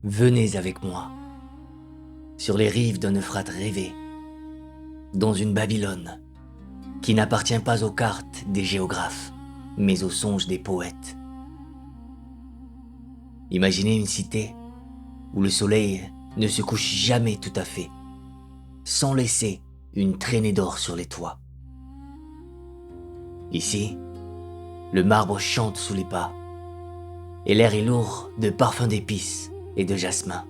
Venez avec moi, sur les rives d'un Euphrate rêvé, dans une Babylone qui n'appartient pas aux cartes des géographes, mais aux songes des poètes. Imaginez une cité où le soleil ne se couche jamais tout à fait, sans laisser une traînée d'or sur les toits. Ici, le marbre chante sous les pas, et l'air est lourd de parfums d'épices et de jasmin.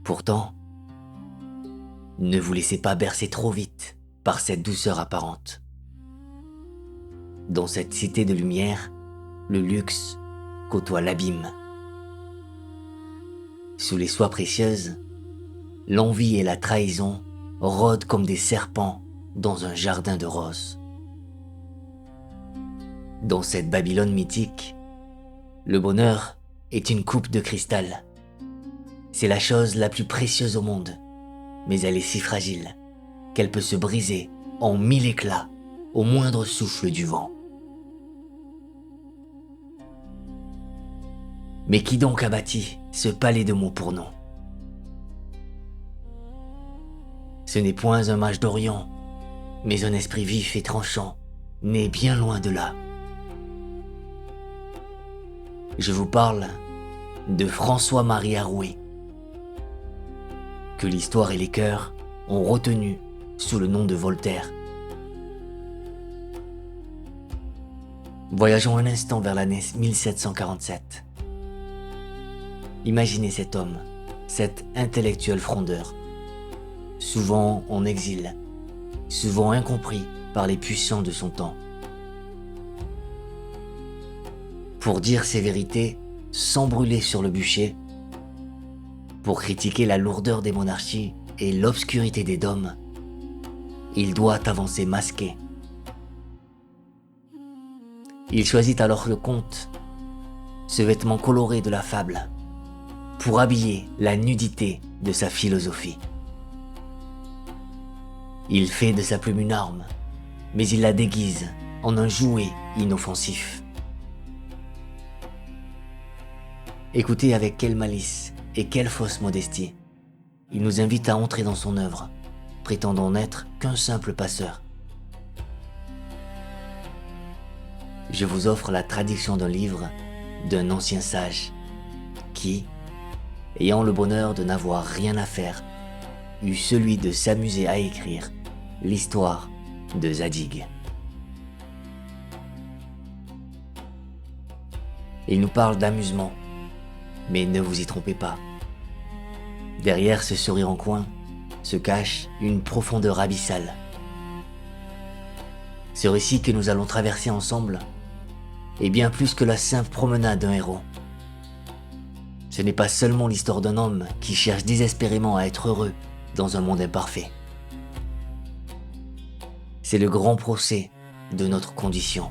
Pourtant, ne vous laissez pas bercer trop vite par cette douceur apparente. Dans cette cité de lumière, le luxe côtoie l'abîme. Sous les soies précieuses, l'envie et la trahison rôdent comme des serpents dans un jardin de roses. Dans cette Babylone mythique, le bonheur est une coupe de cristal. C'est la chose la plus précieuse au monde, mais elle est si fragile qu'elle peut se briser en mille éclats au moindre souffle du vent. Mais qui donc a bâti ce palais de mots pour nous? Ce n'est point un mage d'Orient, mais un esprit vif et tranchant, né bien loin de là. Je vous parle de François-Marie Arouet, que l'histoire et les cœurs ont retenu sous le nom de Voltaire. Voyageons un instant vers l'année 1747. Imaginez cet homme, cet intellectuel frondeur, souvent en exil, souvent incompris par les puissants de son temps. Pour dire ses vérités sans brûler sur le bûcher, pour critiquer la lourdeur des monarchies et l'obscurité des dômes, il doit avancer masqué. Il choisit alors le conte, ce vêtement coloré de la fable, pour habiller la nudité de sa philosophie. Il fait de sa plume une arme, mais il la déguise en un jouet inoffensif. Écoutez avec quelle malice et quelle fausse modestie il nous invite à entrer dans son œuvre, prétendant n'être qu'un simple passeur. Je vous offre la traduction d'un livre d'un ancien sage qui, ayant le bonheur de n'avoir rien à faire, eut celui de s'amuser à écrire l'histoire de Zadig. Il nous parle d'amusement, mais ne vous y trompez pas. Derrière ce sourire en coin se cache une profondeur abyssale. Ce récit que nous allons traverser ensemble est bien plus que la simple promenade d'un héros. Ce n'est pas seulement l'histoire d'un homme qui cherche désespérément à être heureux dans un monde imparfait. C'est le grand procès de notre condition.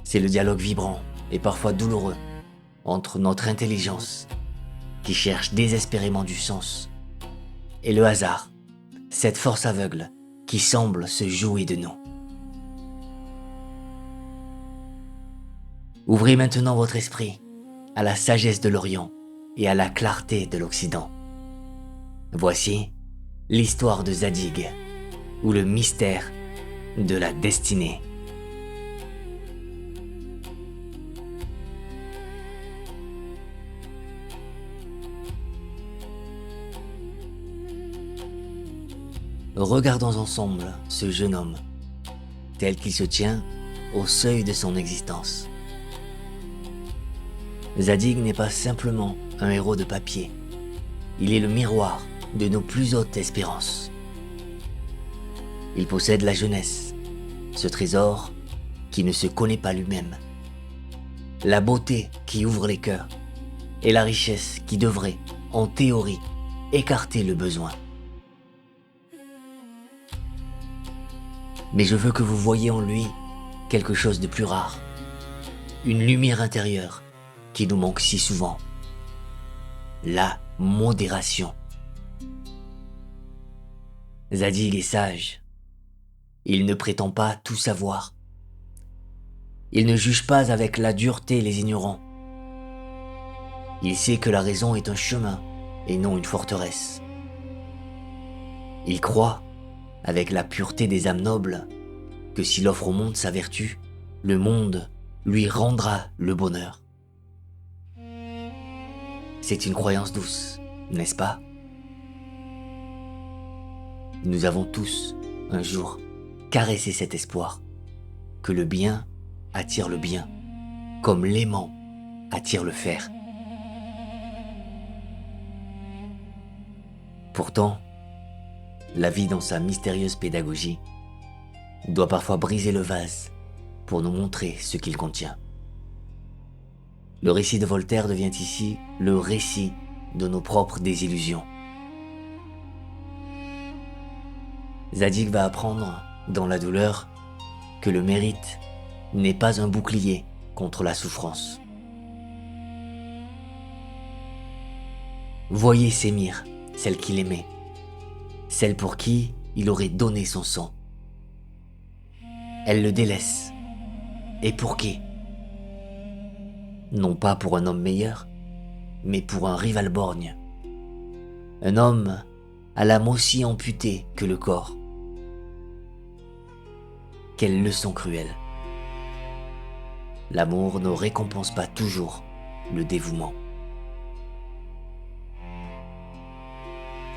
C'est le dialogue vibrant et parfois douloureux entre notre intelligence, qui cherche désespérément du sens, et le hasard, cette force aveugle qui semble se jouer de nous. Ouvrez maintenant votre esprit à la sagesse de l'Orient et à la clarté de l'Occident. Voici l'histoire de Zadig, ou le mystère de la destinée. Regardons ensemble ce jeune homme, tel qu'il se tient au seuil de son existence. Zadig n'est pas simplement un héros de papier, il est le miroir de nos plus hautes espérances. Il possède la jeunesse, ce trésor qui ne se connaît pas lui-même, la beauté qui ouvre les cœurs et la richesse qui devrait, en théorie, écarter le besoin. Mais je veux que vous voyiez en lui quelque chose de plus rare, une lumière intérieure qui nous manque si souvent, la modération. Zadig est sage, il ne prétend pas tout savoir. Il ne juge pas avec la dureté les ignorants. Il sait que la raison est un chemin et non une forteresse. Il croit, avec la pureté des âmes nobles, que s'il offre au monde sa vertu, le monde lui rendra le bonheur. C'est une croyance douce, n'est-ce pas? Nous avons tous, un jour, caressé cet espoir, que le bien attire le bien, comme l'aimant attire le fer. Pourtant, la vie dans sa mystérieuse pédagogie doit parfois briser le vase pour nous montrer ce qu'il contient. Le récit de Voltaire devient ici le récit de nos propres désillusions. Zadig va apprendre, dans la douleur, que le mérite n'est pas un bouclier contre la souffrance. Voyez Sémire, celle qu'il aimait, celle pour qui il aurait donné son sang. Elle le délaisse. Et pour qui? Non pas pour un homme meilleur, mais pour un rival borgne. Un homme à l'âme aussi amputée que le corps. Quelle leçon cruelle. L'amour ne récompense pas toujours le dévouement.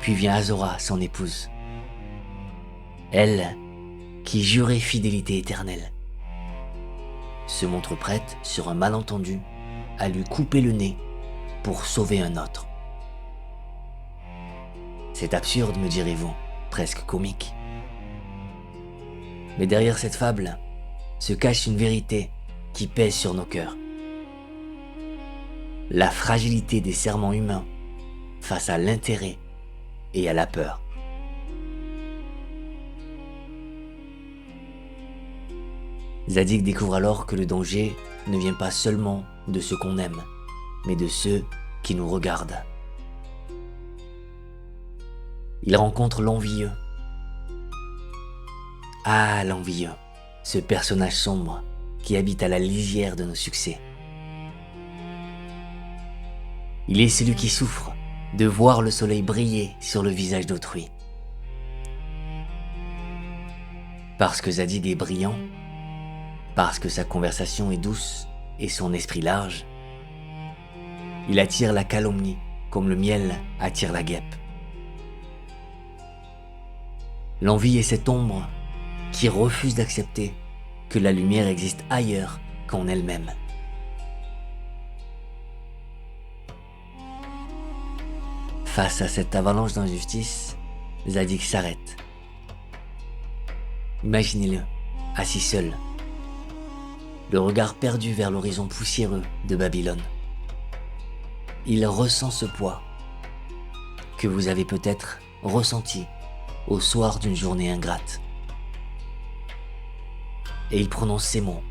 Puis vient Azora, son épouse. Elle, qui jurait fidélité éternelle, se montre prête, sur un malentendu, à lui couper le nez pour sauver un autre. C'est absurde, me direz-vous, presque comique. Mais derrière cette fable se cache une vérité qui pèse sur nos cœurs. La fragilité des serments humains face à l'intérêt et à la peur. Zadig découvre alors que le danger ne vient pas seulement de ceux qu'on aime, mais de ceux qui nous regardent. Il rencontre l'envieux. Ah, l'envieux, ce personnage sombre qui habite à la lisière de nos succès. Il est celui qui souffre de voir le soleil briller sur le visage d'autrui. Parce que Zadig est brillant, parce que sa conversation est douce et son esprit large, il attire la calomnie comme le miel attire la guêpe. L'envie est cette ombre qui refuse d'accepter que la lumière existe ailleurs qu'en elle-même. Face à cette avalanche d'injustice, Zadig s'arrête. Imaginez-le, assis seul, le regard perdu vers l'horizon poussiéreux de Babylone. Il ressent ce poids que vous avez peut-être ressenti au soir d'une journée ingrate. Et il prononce ces mots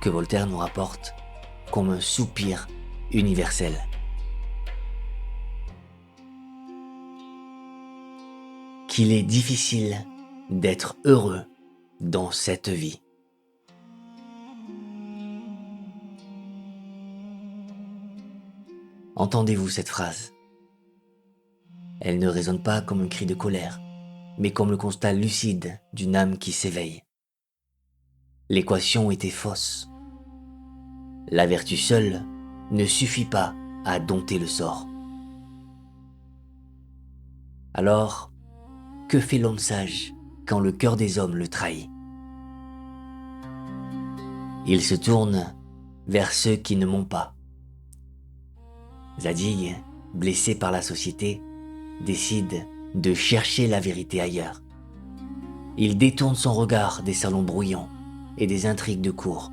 que Voltaire nous rapporte comme un soupir universel. Qu'il est difficile d'être heureux dans cette vie. Entendez-vous cette phrase? Elle ne résonne pas comme un cri de colère, mais comme le constat lucide d'une âme qui s'éveille. L'équation était fausse. La vertu seule ne suffit pas à dompter le sort. Alors, que fait l'homme sage quand le cœur des hommes le trahit? Il se tourne vers ceux qui ne m'ont pas. Zadig, blessé par la société, décide de chercher la vérité ailleurs. Il détourne son regard des salons bruyants et des intrigues de cour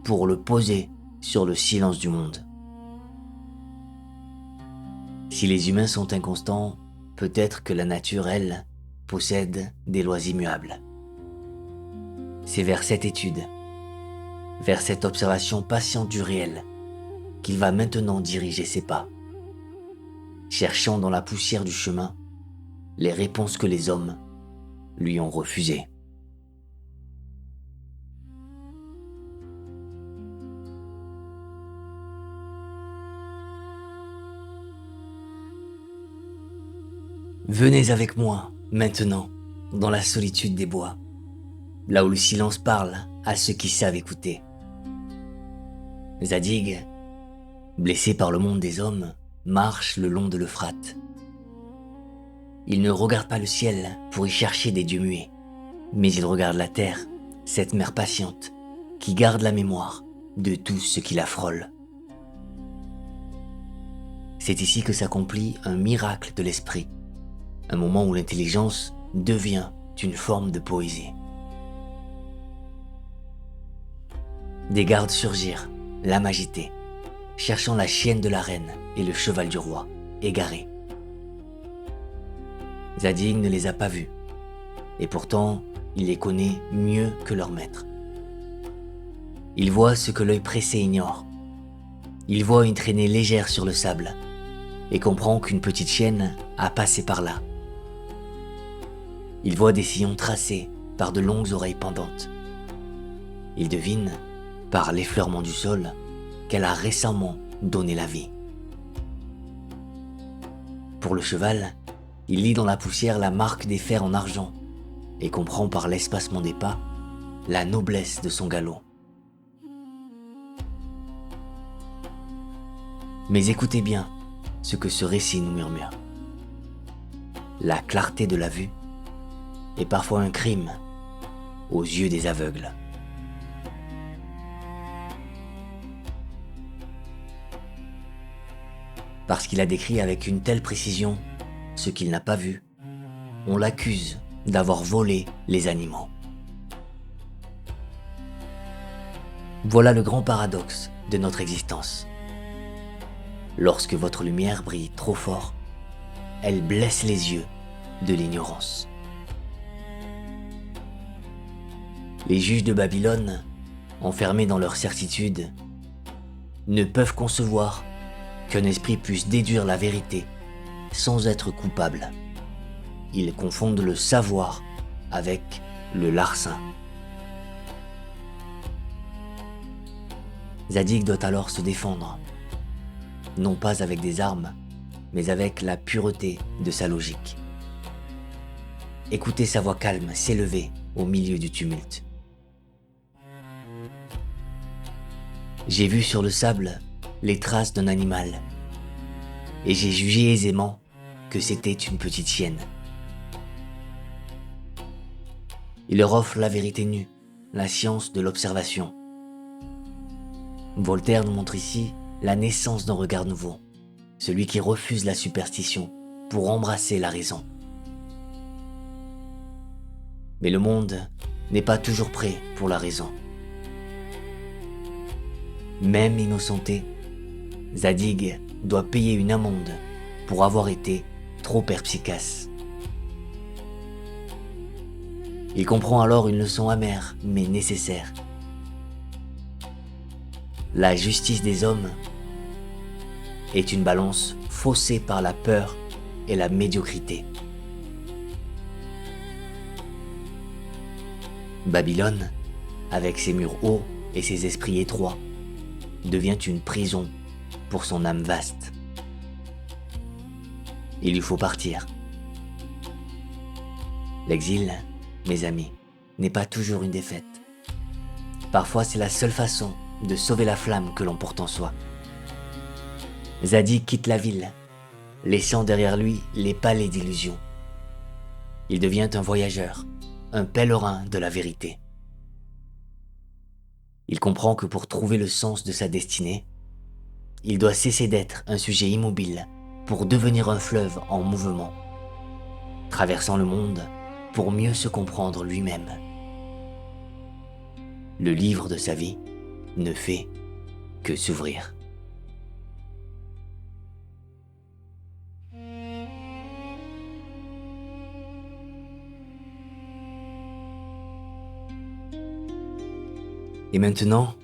pour le poser sur le silence du monde. Si les humains sont inconstants, peut-être que la nature, elle, possède des lois immuables. C'est vers cette étude, vers cette observation patiente du réel, qu'il va maintenant diriger ses pas, cherchant dans la poussière du chemin les réponses que les hommes lui ont refusées. Venez avec moi, maintenant, dans la solitude des bois, là où le silence parle à ceux qui savent écouter. Zadig, blessé par le monde des hommes, marche le long de l'Euphrate. Il ne regarde pas le ciel pour y chercher des dieux muets, mais il regarde la terre, cette mère patiente, qui garde la mémoire de tout ce qui la frôle. C'est ici que s'accomplit un miracle de l'esprit, un moment où l'intelligence devient une forme de poésie. Des gardes surgirent, l'âme agitée, cherchant la chienne de la reine et le cheval du roi, égarés. Zadig ne les a pas vus, et pourtant il les connaît mieux que leur maître. Il voit ce que l'œil pressé ignore. Il voit une traînée légère sur le sable, et comprend qu'une petite chienne a passé par là. Il voit des sillons tracés par de longues oreilles pendantes. Il devine, par l'effleurement du sol, qu'elle a récemment donné la vie. Pour le cheval, il lit dans la poussière la marque des fers en argent et comprend par l'espacement des pas la noblesse de son galop. Mais écoutez bien ce que ce récit nous murmure. La clarté de la vue est parfois un crime aux yeux des aveugles. Parce qu'il a décrit avec une telle précision ce qu'il n'a pas vu, on l'accuse d'avoir volé les animaux. Voilà le grand paradoxe de notre existence. Lorsque votre lumière brille trop fort, elle blesse les yeux de l'ignorance. Les juges de Babylone, enfermés dans leur certitude, ne peuvent concevoir qu'un esprit puisse déduire la vérité sans être coupable. Ils confondent le savoir avec le larcin. Zadig doit alors se défendre, non pas avec des armes, mais avec la pureté de sa logique. Écoutez sa voix calme s'élever au milieu du tumulte. J'ai vu sur le sable les traces d'un animal, et j'ai jugé aisément que c'était une petite chienne. Il leur offre la vérité nue, la science de l'observation. Voltaire nous montre ici la naissance d'un regard nouveau, celui qui refuse la superstition pour embrasser la raison. Mais le monde n'est pas toujours prêt pour la raison. Même innocenté, Zadig doit payer une amende pour avoir été trop perspicace. Il comprend alors une leçon amère mais nécessaire. La justice des hommes est une balance faussée par la peur et la médiocrité. Babylone, avec ses murs hauts et ses esprits étroits, devient une prison pour son âme vaste. Il lui faut partir. L'exil, mes amis, n'est pas toujours une défaite. Parfois, c'est la seule façon de sauver la flamme que l'on porte en soi. Zadig quitte la ville, laissant derrière lui les palais d'illusions. Il devient un voyageur, un pèlerin de la vérité. Il comprend que pour trouver le sens de sa destinée, il doit cesser d'être un sujet immobile pour devenir un fleuve en mouvement, traversant le monde pour mieux se comprendre lui-même. Le livre de sa vie ne fait que s'ouvrir. Et maintenant,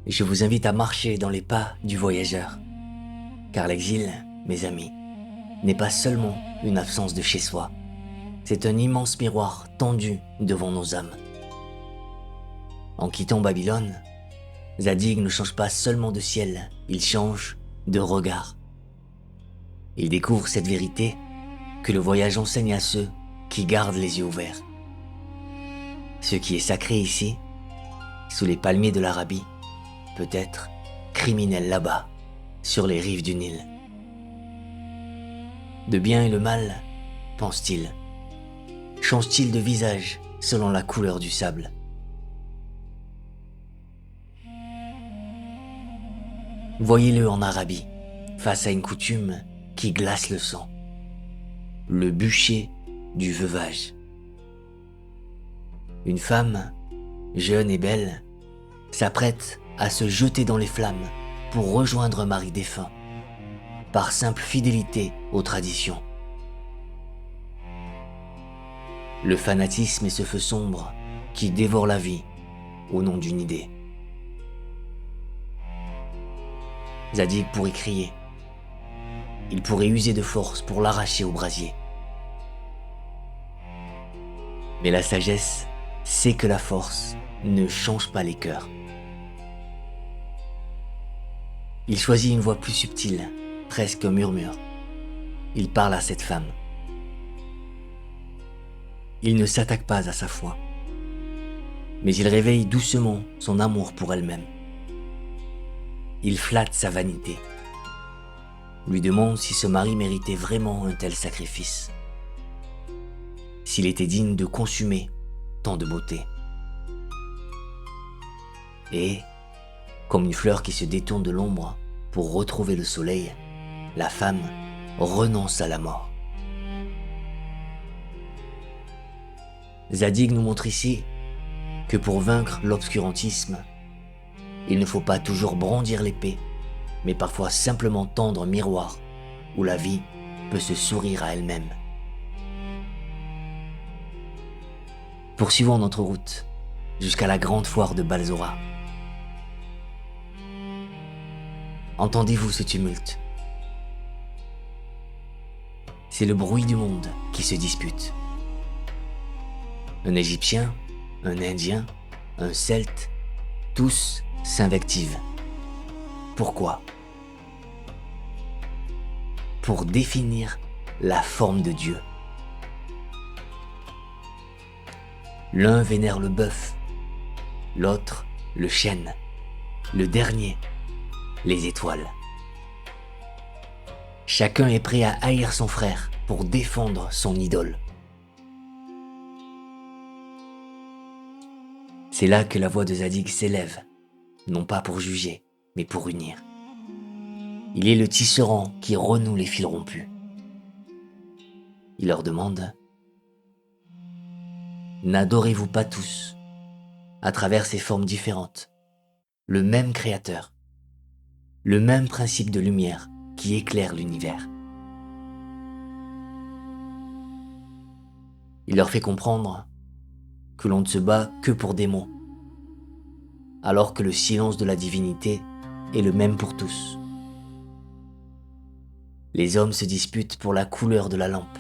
je vous invite à marcher dans les pas du voyageur, car l'exil, mes amis, n'est pas seulement une absence de chez soi, c'est un immense miroir tendu devant nos âmes. En quittant Babylone, Zadig ne change pas seulement de ciel, il change de regard. Il découvre cette vérité que le voyage enseigne à ceux qui gardent les yeux ouverts. Ce qui est sacré ici, sous les palmiers de l'Arabie, peut être criminel là-bas, sur les rives du Nil. De bien et le mal, pense-t-il, change-t-il de visage selon la couleur du sable? Voyez-le en Arabie, face à une coutume qui glace le sang, le bûcher du veuvage. Une femme, jeune et belle, s'apprête à se jeter dans les flammes pour rejoindre un mari défunt, par simple fidélité aux traditions. Le fanatisme est ce feu sombre qui dévore la vie au nom d'une idée. Zadig pourrait crier. Il pourrait user de force pour l'arracher au brasier. Mais la sagesse sait que la force ne change pas les cœurs. Il choisit une voix plus subtile, presque un murmure. Il parle à cette femme. Il ne s'attaque pas à sa foi, mais il réveille doucement son amour pour elle-même. Il flatte sa vanité, lui demande si ce mari méritait vraiment un tel sacrifice, s'il était digne de consumer tant de beauté. Et, comme une fleur qui se détourne de l'ombre pour retrouver le soleil, la femme renonce à la mort. Zadig nous montre ici que pour vaincre l'obscurantisme, il ne faut pas toujours brandir l'épée, mais parfois simplement tendre un miroir où la vie peut se sourire à elle-même. Poursuivons notre route jusqu'à la grande foire de Balzora. Entendez-vous ce tumulte? C'est le bruit du monde qui se dispute. Un Égyptien, un Indien, un Celte, tous s'invectivent. Pourquoi? Pour définir la forme de Dieu. L'un vénère le bœuf, l'autre le chêne, le dernier les étoiles. Chacun est prêt à haïr son frère pour défendre son idole. C'est là que la voix de Zadig s'élève, non pas pour juger, mais pour unir. Il est le tisserand qui renoue les fils rompus. Il leur demande: n'adorez-vous pas tous, à travers ces formes différentes, le même Créateur, le même principe de lumière qui éclaire l'univers? Il leur fait comprendre que l'on ne se bat que pour des mots, alors que le silence de la divinité est le même pour tous. Les hommes se disputent pour la couleur de la lampe,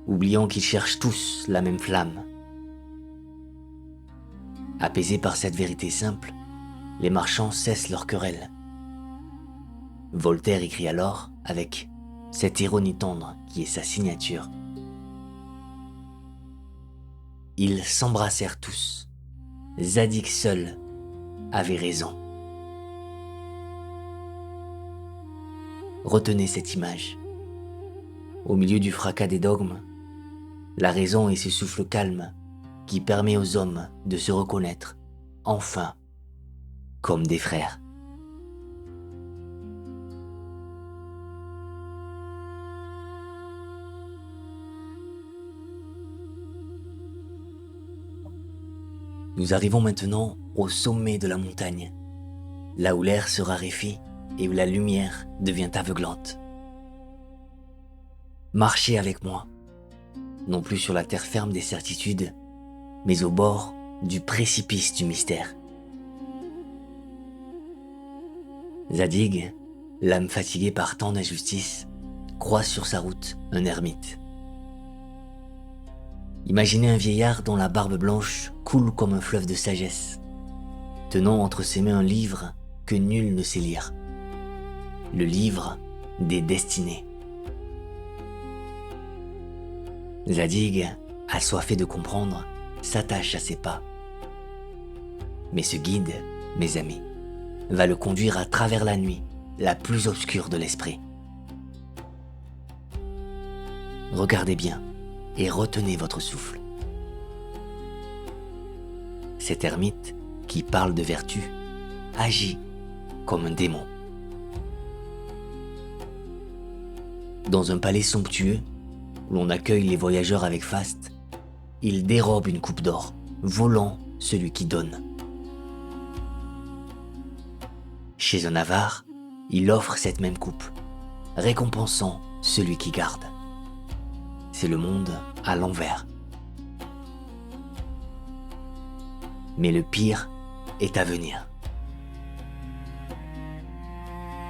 oubliant qu'ils cherchent tous la même flamme. Apaisés par cette vérité simple, les marchands cessent leur querelle. Voltaire écrit alors, avec cette ironie tendre qui est sa signature: ils s'embrassèrent tous. Zadig seul avait raison. Retenez cette image. Au milieu du fracas des dogmes, la raison est ce souffle calme qui permet aux hommes de se reconnaître, enfin, comme des frères. Nous arrivons maintenant au sommet de la montagne, là où l'air se raréfie et où la lumière devient aveuglante. Marchez avec moi, non plus sur la terre ferme des certitudes, mais au bord du précipice du mystère. Zadig, l'âme fatiguée par tant d'injustice, croise sur sa route un ermite. Imaginez un vieillard dont la barbe blanche coule comme un fleuve de sagesse, tenant entre ses mains un livre que nul ne sait lire, le livre des destinées. Zadig, assoiffé de comprendre, s'attache à ses pas. Mais ce guide, mes amis, va le conduire à travers la nuit, la plus obscure de l'esprit. Regardez bien et retenez votre souffle. Cet ermite, qui parle de vertu, agit comme un démon. Dans un palais somptueux, où l'on accueille les voyageurs avec faste, il dérobe une coupe d'or, volant celui qui donne. Chez un avare, il offre cette même coupe, récompensant celui qui garde. C'est le monde à l'envers. Mais le pire est à venir.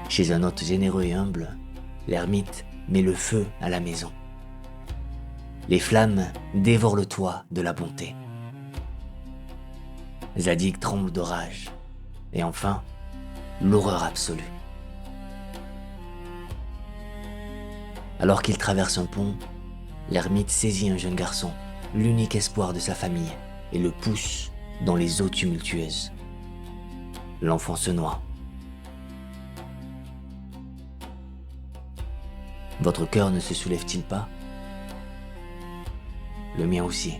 Chez un hôte généreux et humble, l'ermite met le feu à la maison. Les flammes dévorent le toit de la bonté. Zadig tremble de rage. Et enfin, l'horreur absolue. Alors qu'il traverse un pont, l'ermite saisit un jeune garçon, l'unique espoir de sa famille, et le pousse dans les eaux tumultueuses. L'enfant se noie. Votre cœur ne se soulève-t-il pas? Le mien aussi.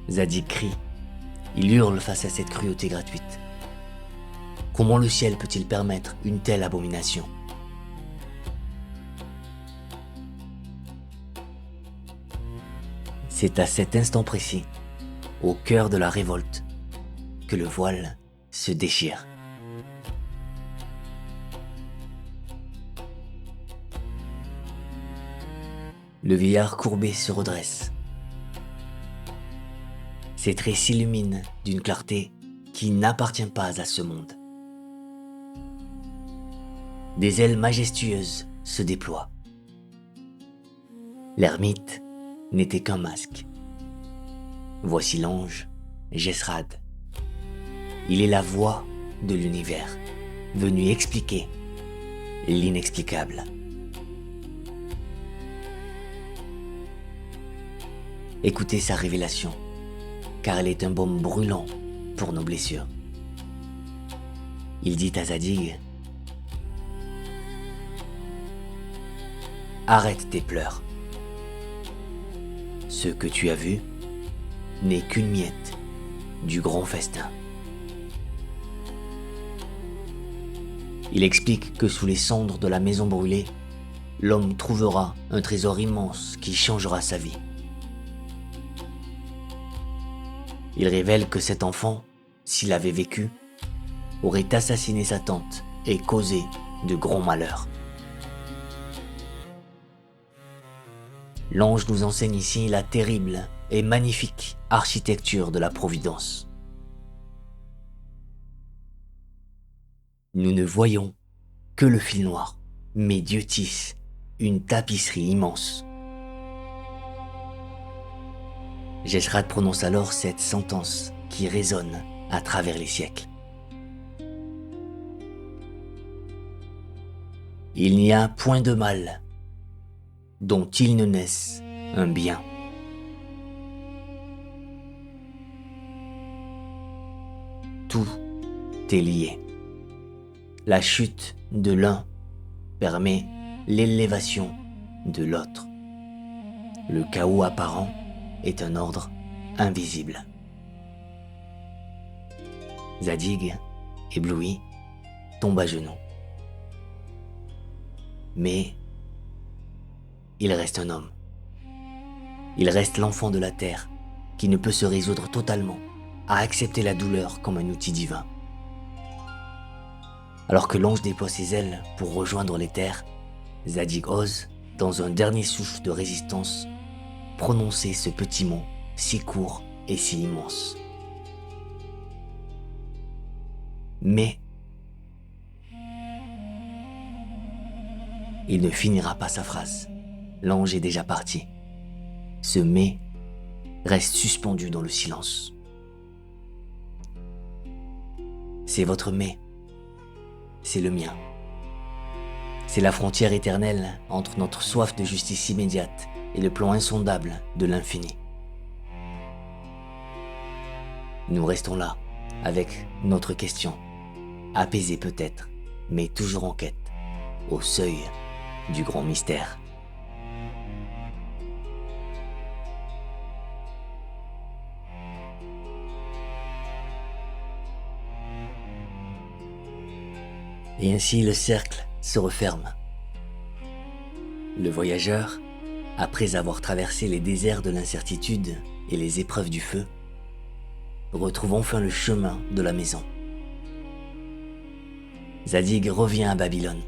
Zadig crie. Il hurle face à cette cruauté gratuite. Comment le ciel peut-il permettre une telle abomination? C'est à cet instant précis, au cœur de la révolte, que le voile se déchire. Le vieillard courbé se redresse. Ses traits s'illuminent d'une clarté qui n'appartient pas à ce monde. Des ailes majestueuses se déploient. L'ermite n'était qu'un masque. Voici l'ange Jesrad. Il est la voix de l'univers, venu expliquer l'inexplicable. Écoutez sa révélation, car elle est un baume brûlant pour nos blessures. Il dit à Zadig: arrête tes pleurs. Ce que tu as vu n'est qu'une miette du grand festin. Il explique que sous les cendres de la maison brûlée, l'homme trouvera un trésor immense qui changera sa vie. Il révèle que cet enfant, s'il avait vécu, aurait assassiné sa tante et causé de grands malheurs. L'ange nous enseigne ici la terrible et magnifique architecture de la Providence. Nous ne voyons que le fil noir, mais Dieu tisse une tapisserie immense. Jesrad prononce alors cette sentence qui résonne à travers les siècles. Il n'y a point de mal dont il ne naisse un bien. Tout est lié. La chute de l'un permet l'élévation de l'autre. Le chaos apparent est un ordre invisible. Zadig, ébloui, tombe à genoux. Mais il reste un homme. Il reste l'enfant de la terre qui ne peut se résoudre totalement à accepter la douleur comme un outil divin. Alors que l'ange déploie ses ailes pour rejoindre les terres, Zadig ose, dans un dernier souffle de résistance, prononcer ce petit mot si court et si immense. Mais il ne finira pas sa phrase. L'ange est déjà parti. Ce mais reste suspendu dans le silence. C'est votre mais. C'est le mien. C'est la frontière éternelle entre notre soif de justice immédiate et le plan insondable de l'infini. Nous restons là, avec notre question, apaisée peut-être, mais toujours en quête, au seuil du grand mystère. Et ainsi le cercle se referme. Le voyageur, après avoir traversé les déserts de l'incertitude et les épreuves du feu, retrouve enfin le chemin de la maison. Zadig revient à Babylone.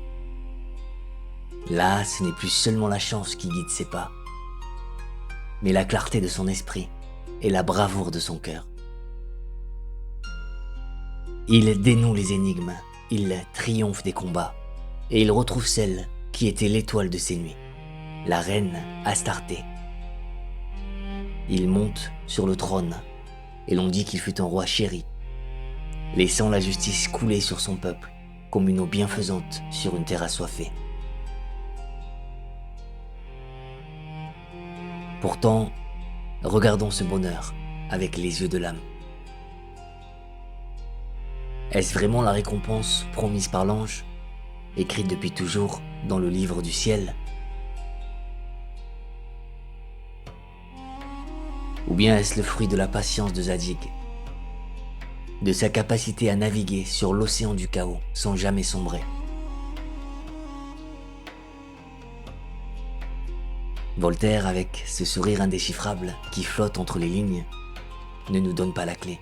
Là, ce n'est plus seulement la chance qui guide ses pas, mais la clarté de son esprit et la bravoure de son cœur. Il dénoue les énigmes, il triomphe des combats, et il retrouve celle qui était l'étoile de ses nuits, la reine Astarté. Il monte sur le trône, et l'on dit qu'il fut un roi chéri, laissant la justice couler sur son peuple comme une eau bienfaisante sur une terre assoiffée. Pourtant, regardons ce bonheur avec les yeux de l'âme. Est-ce vraiment la récompense promise par l'ange, écrite depuis toujours dans le livre du ciel? Ou bien est-ce le fruit de la patience de Zadig, de sa capacité à naviguer sur l'océan du chaos sans jamais sombrer? Voltaire, avec ce sourire indéchiffrable qui flotte entre les lignes, ne nous donne pas la clé.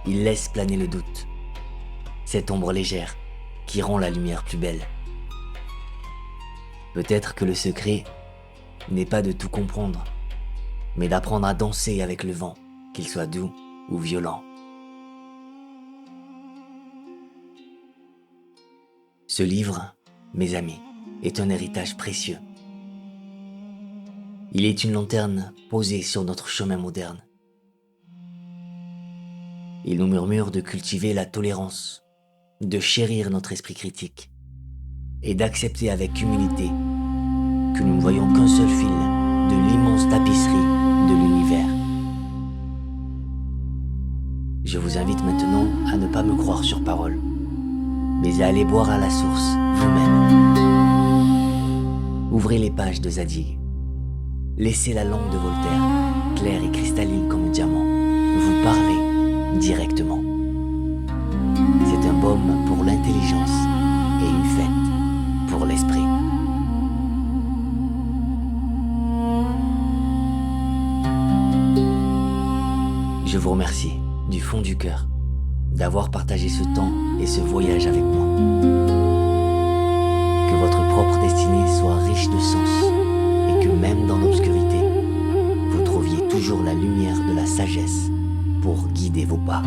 Il laisse planer le doute, cette ombre légère qui rend la lumière plus belle. Peut-être que le secret n'est pas de tout comprendre, mais d'apprendre à danser avec le vent, qu'il soit doux ou violent. Ce livre, mes amis, est un héritage précieux. Il est une lanterne posée sur notre chemin moderne. Il nous murmure de cultiver la tolérance, de chérir notre esprit critique et d'accepter avec humilité que nous ne voyons qu'un seul fil de l'immense tapisserie de l'univers. Je vous invite maintenant à ne pas me croire sur parole, mais à aller boire à la source vous-même. Ouvrez les pages de Zadig. Laissez la langue de Voltaire, claire et cristalline comme un diamant, vous parler directement. C'est un baume pour l'intelligence et une fête pour l'esprit. Je vous remercie du fond du cœur d'avoir partagé ce temps et ce voyage avec moi. Que votre propre destinée soit riche de sens et que même dans l'obscurité, vous trouviez toujours la lumière de la sagesse pour guider vos pas.